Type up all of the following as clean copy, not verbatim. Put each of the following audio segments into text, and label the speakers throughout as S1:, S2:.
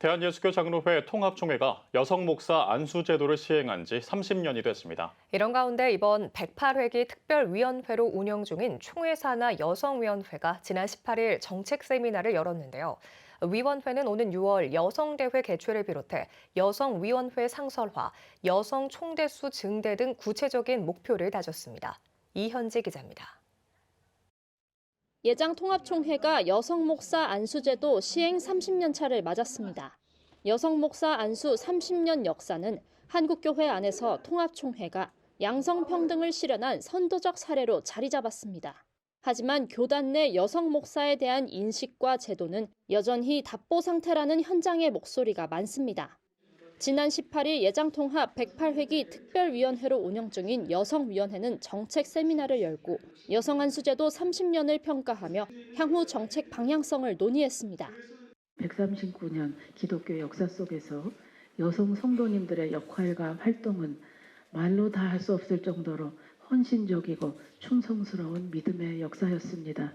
S1: 대한예수교장로회 통합총회가 여성 목사 안수 제도를 시행한 지 30년이 됐습니다.
S2: 이런 가운데 이번 108회기 특별위원회로 운영 중인 총회사나 여성위원회가 지난 18일 정책 세미나를 열었는데요. 위원회는 오는 6월 여성대회 개최를 비롯해 여성위원회 상설화, 여성 총대수 증대 등 구체적인 목표를 다졌습니다. 이현지 기자입니다.
S3: 예장통합총회가 여성 목사 안수제도 시행 30년 차를 맞았습니다. 여성 목사 안수 30년 역사는 한국교회 안에서 통합총회가 양성평등을 실현한 선도적 사례로 자리 잡았습니다. 하지만 교단 내 여성 목사에 대한 인식과 제도는 여전히 답보 상태라는 현장의 목소리가 많습니다. 지난 18일 예장통합 108회기 특별위원회로 운영 중인 여성위원회는 정책 세미나를 열고 여성 안수제도 30년을 평가하며 향후 정책 방향성을 논의했습니다.
S4: 139년 기독교 역사 속에서 여성 성도님들의 역할과 활동은 말로 다 할 수 없을 정도로 헌신적이고 충성스러운 믿음의 역사였습니다.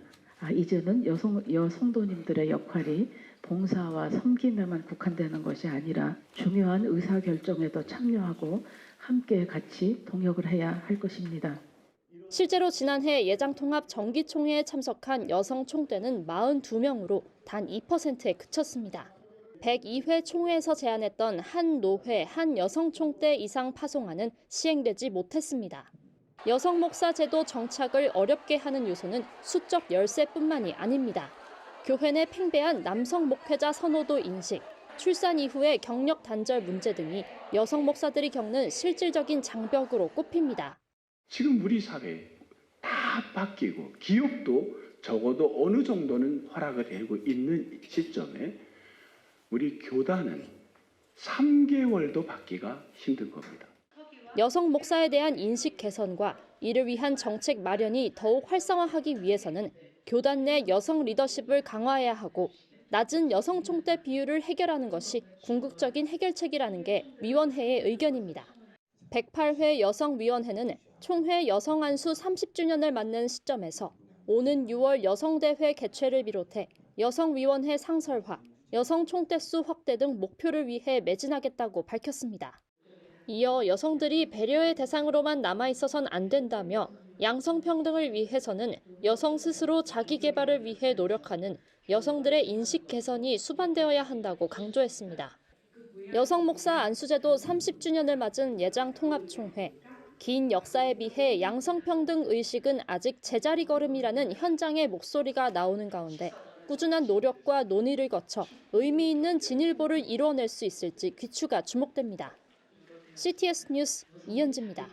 S4: 이제는 여성도님들의 역할이 봉사와 섬김에만 국한되는 것이 아니라 중요한 의사결정에도 참여하고 함께 같이 동역을 해야 할 것입니다.
S3: 실제로 지난해 예장통합 정기총회에 참석한 여성 총대는 42명으로 단 2%에 그쳤습니다. 102회 총회에서 제안했던 한 노회, 한 여성 총대 이상 파송안은 시행되지 못했습니다. 여성 목사 제도 정착을 어렵게 하는 요소는 수적 열세뿐만이 아닙니다. 교회 내 팽배한 남성 목회자 선호도 인식, 출산 이후의 경력 단절 문제 등이 여성 목사들이 겪는 실질적인 장벽으로 꼽힙니다.
S5: 지금 우리 사회 다 바뀌고 기업도 적어도 어느 정도는 허락을 해고 있는 시점에 우리 교단은 3개월도 받기가 힘든 겁니다.
S3: 여성 목사에 대한 인식 개선과 이를 위한 정책 마련이 더욱 활성화하기 위해서는 교단 내 여성 리더십을 강화해야 하고 낮은 여성 총대 비율을 해결하는 것이 궁극적인 해결책이라는 게 위원회의 의견입니다. 108회 여성위원회는 총회 여성 안수 30주년을 맞는 시점에서 오는 6월 여성대회 개최를 비롯해 여성위원회 상설화, 여성 총대수 확대 등 목표를 위해 매진하겠다고 밝혔습니다. 이어 여성들이 배려의 대상으로만 남아있어선 안 된다며 양성평등을 위해서는 여성 스스로 자기 개발을 위해 노력하는 여성들의 인식 개선이 수반되어야 한다고 강조했습니다. 여성 목사 안수제도 30주년을 맞은 예장통합총회. 긴 역사에 비해 양성평등 의식은 아직 제자리 걸음이라는 현장의 목소리가 나오는 가운데 꾸준한 노력과 논의를 거쳐 의미 있는 진일보를 이루어낼 수 있을지 귀추가 주목됩니다. CTS 뉴스 이현지입니다.